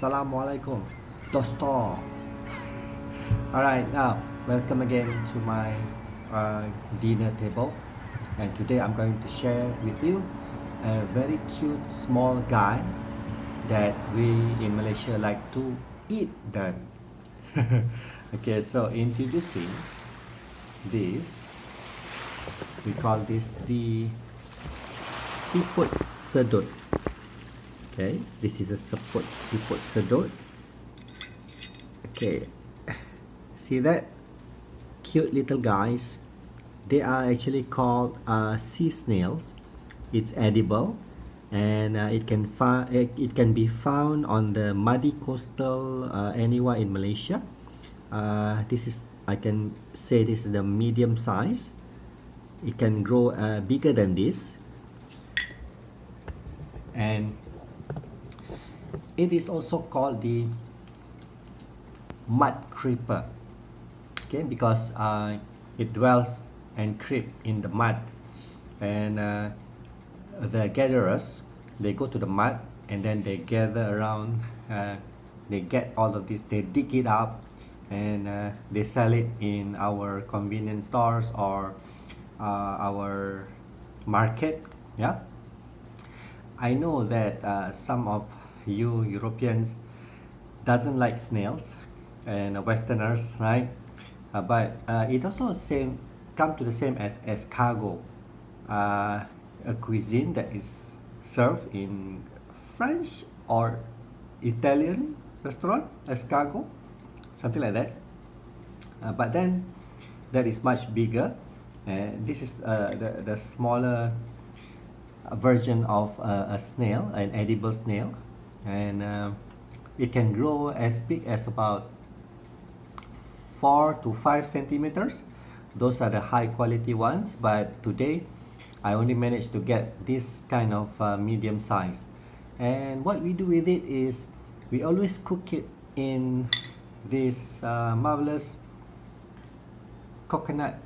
Assalamualaikum, Dostor. Alright, now welcome again to my dinner table, and today I'm going to share with you a very cute small guy that we in Malaysia like to eat them. Okay, so introducing this, we call this the Siput Sedut. Okay, this is a Siput Sedut. Okay, see that cute little guys, they are actually called sea snails. It's edible, and it can be found on the muddy coastal anywhere in Malaysia. This is, I can say, this is the medium size. It can grow bigger than this, and it is also called the mud creeper. Okay, because it dwells and creep in the mud, and the gatherers, they go to the mud and then they gather around, they get all of this, they dig it up, and they sell it in our convenience stores or our market. Yeah, I know that some of you Europeans doesn't like snails, and Westerners, right? But it also come to the same as escargot, a cuisine that is served in French or Italian restaurant, escargot, something like that. But then that is much bigger, and this is the smaller version of a snail, an edible snail, and it can grow as big as about 4 to 5 centimeters. Those are the high quality ones, but today I only managed to get this kind of medium size. And what we do with it is we always cook it in this marvelous coconut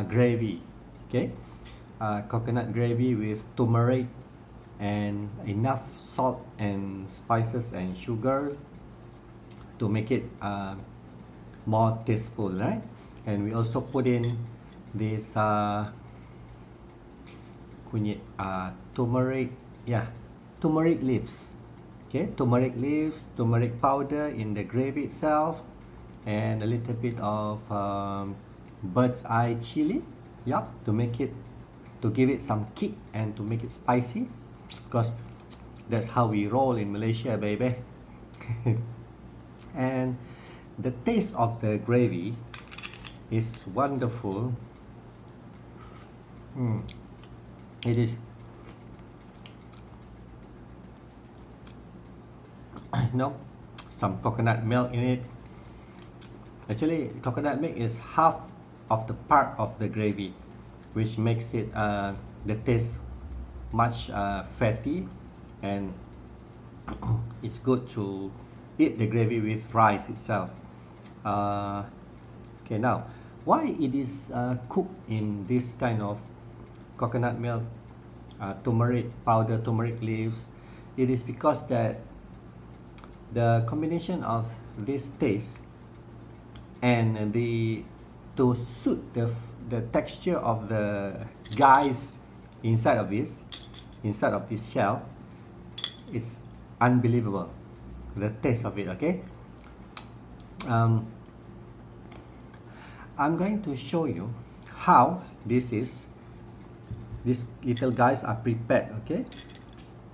gravy. Okay, coconut gravy with turmeric and enough salt and spices and sugar to make it more tasteful, right? And we also put in this turmeric, turmeric leaves. Okay, turmeric leaves, turmeric powder in the gravy itself, and a little bit of bird's eye chili, to make it, to give it some kick and to make it spicy, because that's how we roll in Malaysia, baby. And the taste of the gravy is wonderful. It is, some coconut milk in it. Actually, coconut milk is half of the part of the gravy, which makes it the taste much fatty, and it's good to eat the gravy with rice itself. Okay, now why it is cooked in this kind of coconut milk, turmeric powder, turmeric leaves? It is because that the combination of this taste and to suit the texture of the guys inside of this shell, it's unbelievable, the taste of it. Okay, I'm going to show you how these little guys are prepared. Okay,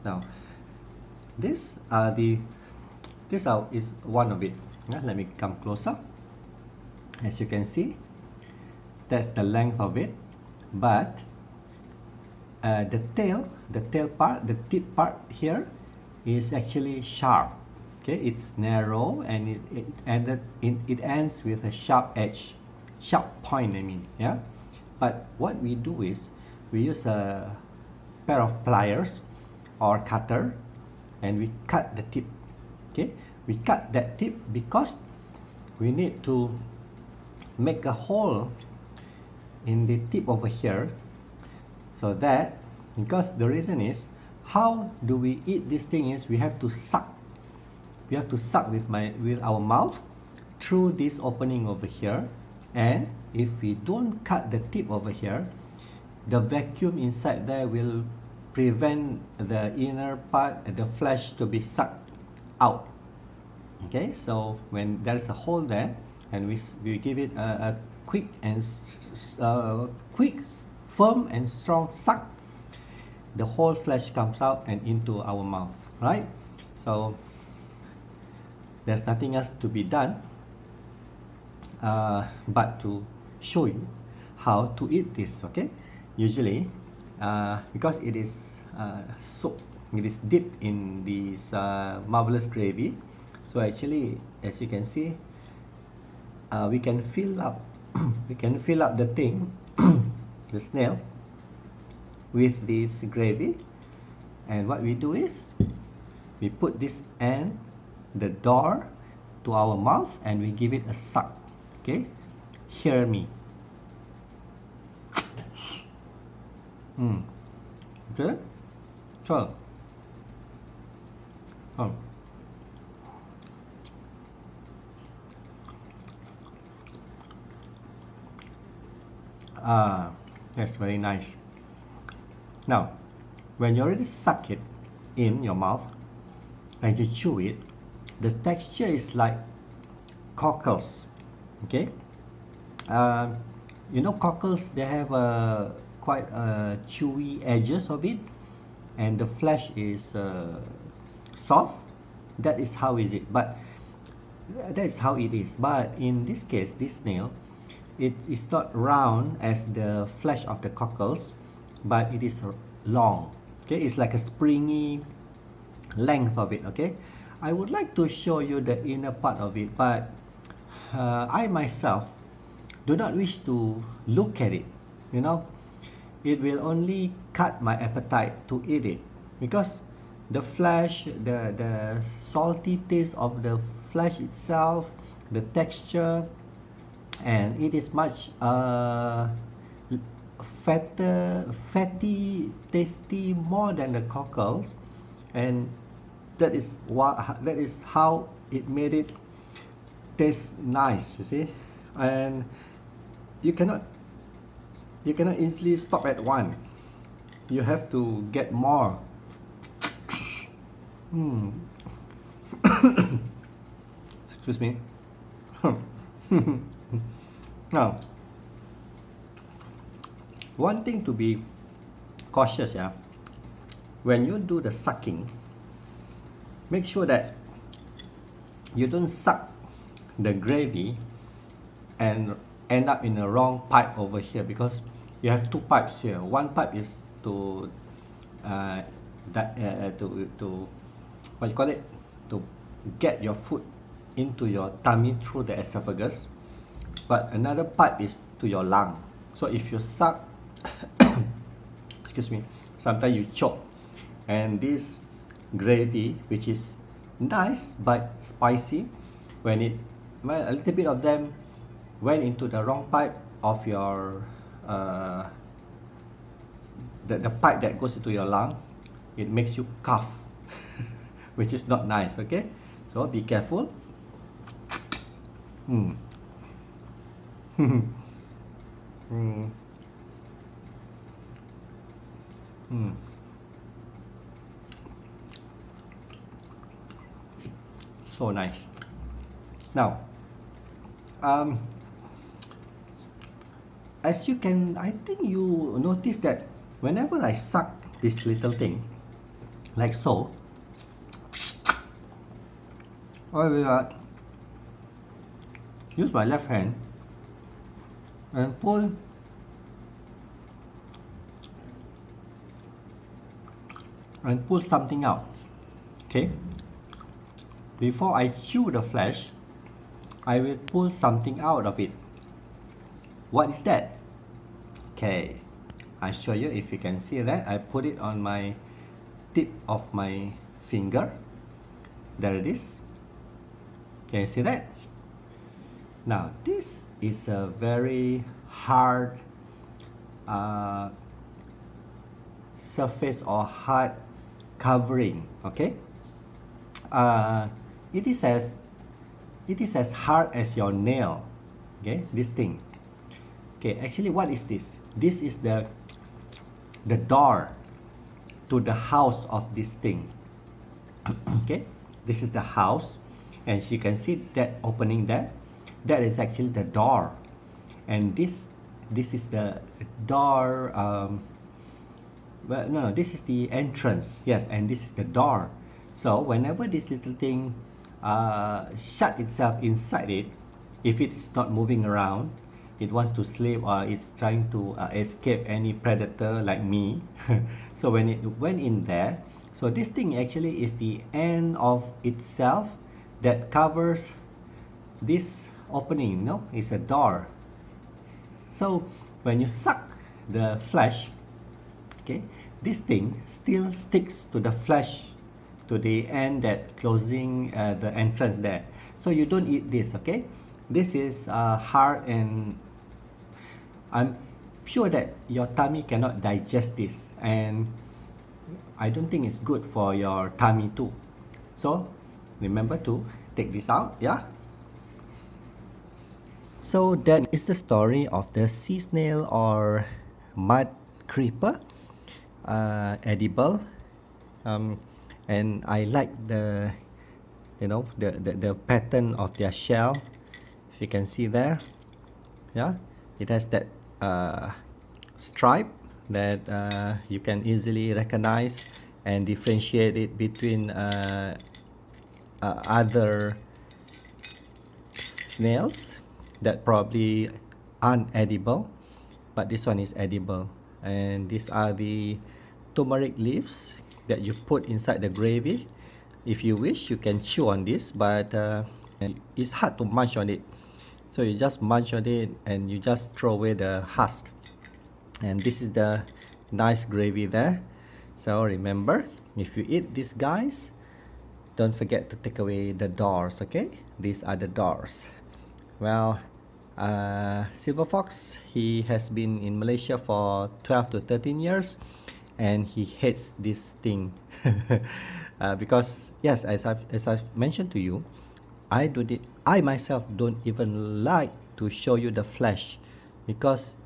now this is one of it. Let me come closer. As you can see, that's the length of it, but the tail part, the tip part here is actually sharp. Okay, it's narrow, and it ends with a sharp edge, sharp point, I mean. Yeah, but what we do is we use a pair of pliers or cutter, and we cut the tip. Okay, we cut that tip because we need to make a hole in the tip over here, so that, because the reason is, how do we eat this thing is we have to suck we have to suck with our mouth through this opening over here, and if we don't cut the tip over here, the vacuum inside there will prevent the inner part, the flesh, to be sucked out. Okay, so when there's a hole there and we give it a quick, firm and strong suck, the whole flesh comes out and into our mouth, right? So there's nothing else to be done but to show you how to eat this. Okay, usually because it is soaked, it is dipped in this marvelous gravy, so actually, as you can see, we can fill up the thing the snail with this gravy, and what we do is we put this end, the door, to our mouth, and we give it a suck. Okay, hear me. Good. So that's very nice. Now, when you already suck it in your mouth and you chew it, the texture is like cockles. Okay, you know, cockles, they have quite chewy edges of it, and the flesh is soft. That is how is it. But that is how it is. But in this case, this snail, it is not round as the flesh of the cockles, but it is long. Okay, it's like a springy length of it. Okay, I would like to show you the inner part of it, but I myself do not wish to look at it. You know, it will only cut my appetite to eat it, because the flesh, the salty taste of the flesh itself, the texture, and it is much fatty, tasty more than the cockles, and that is how it made it taste nice. You see, and you cannot easily stop at one. You have to get more. Excuse me. Now, one thing to be cautious, yeah, when you do the sucking, make sure that you don't suck the gravy and end up in the wrong pipe over here, because you have two pipes here. One pipe is to what you call it, to get your food into your tummy through the esophagus, but another pipe is to your lung. So if you suck excuse me, sometimes you choke, and this gravy, which is nice but spicy, when a little bit of them went into the wrong pipe of your the pipe that goes into your lung, it makes you cough which is not nice. Okay, so be careful. So nice. Now, as you can, I think you notice that whenever I suck this little thing, like so, I will use my left hand and pull something out. Okay, before I chew the flesh, I will pull something out of it. What is that? Okay, I show you if you can see that. I put it on my tip of my finger. There it is. Can you see that? Now, this is a very hard surface or hard covering. Okay, it is as hard as your nail. Okay, this thing. Okay, actually, what is this? This is the door to the house of this thing. Okay, this is the house, and you can see that opening there. That is actually the door, and this is the door. Well, no, this is the entrance. Yes, and this is the door. So whenever this little thing shut itself inside it, if it is not moving around, it wants to sleep or it's trying to escape any predator like me. So when it went in there, so this thing actually is the end of itself that covers this opening. No, it's a door. So when you suck the flesh, okay, this thing still sticks to the flesh, to the end that closing the entrance there. So you don't eat this. Okay, this is hard, and I'm sure that your tummy cannot digest this, and I don't think it's good for your tummy too. So remember to take this out. Yeah. So that is the story of the sea snail or mud creeper, edible, and I like the the pattern of their shell. If you can see there, yeah, it has that stripe that you can easily recognize and differentiate it between other snails that probably aren't edible, but this one is edible. And these are the turmeric leaves that you put inside the gravy. If you wish, you can chew on this, but it's hard to munch on it. So you just munch on it and you just throw away the husk. And this is the nice gravy there. So remember, if you eat these guys, don't forget to take away the doors. Okay, these are the doors. Well, silver fox, he has been in Malaysia for 12 to 13 years, and he hates this thing. Because yes, as I've mentioned to you, I myself don't even like to show you the flesh, because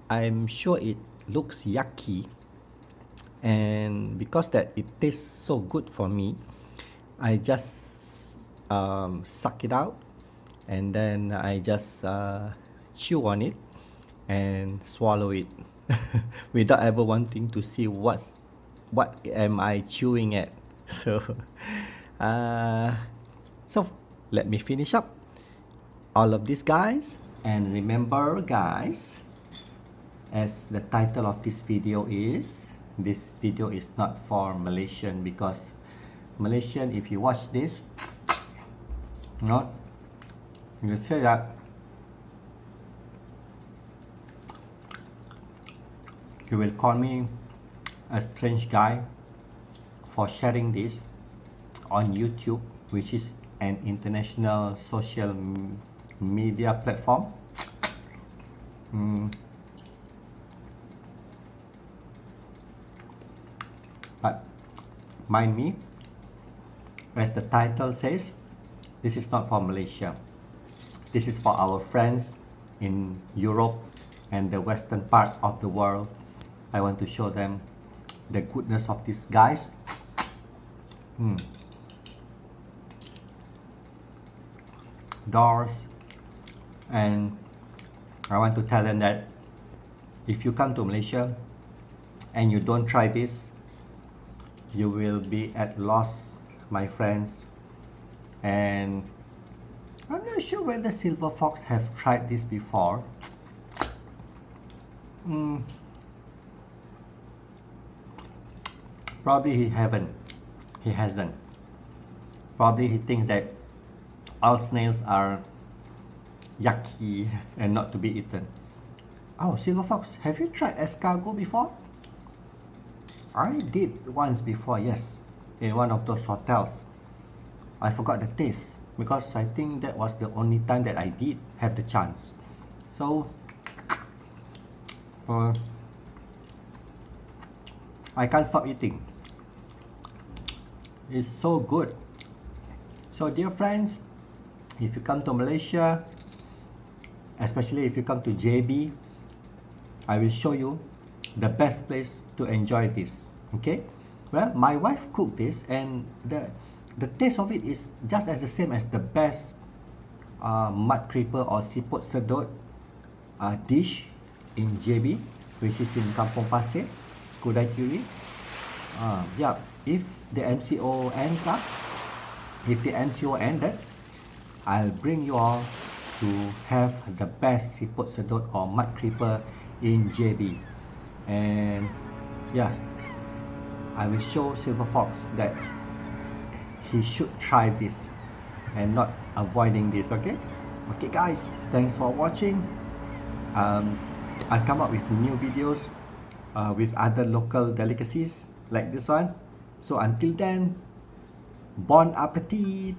I'm sure it looks yucky, and because that it tastes so good for me, I just suck it out, and then I just chew on it and swallow it without ever wanting to see what am I chewing at. So so let me finish up all of these guys. And remember guys, as the title of this video is, this video is not for Malaysian, because Malaysian, if you watch this, not you say that you will call me a strange guy for sharing this on YouTube, which is an international social media platform. But mind me, as the title says, this is not for Malaysia. This is for our friends in Europe and the western part of the world. I want to show them the goodness of these guys. Doors. And I want to tell them that if you come to Malaysia and you don't try this, you will be at loss, my friends. And I'm not sure whether silver fox have tried this before. Probably he hasn't. Probably he thinks that all snails are yucky and not to be eaten. Oh, silver fox, have you tried escargot before? I did once before, yes, in one of those hotels. I forgot the taste, because I think that was the only time that I did have the chance. So I can't stop eating. It's so good, So dear friends, if you come to Malaysia, especially if you come to JB, I will show you the best place to enjoy this. Okay, well, my wife cooked this, and the taste of it is just as the same as the best mud creeper or siput sedut dish in JB, which is in Kampong Pasir, Kudai Kiri. Yeah, if the MCO ends up, if the MCO ended, I'll bring you all to have the best siput sedut or mud creeper in JB. And yeah, I will show Silver Fox that he should try this and not avoiding this. Okay guys, thanks for watching. I'll come up with new videos with other local delicacies like this one. So until then, bon appetit.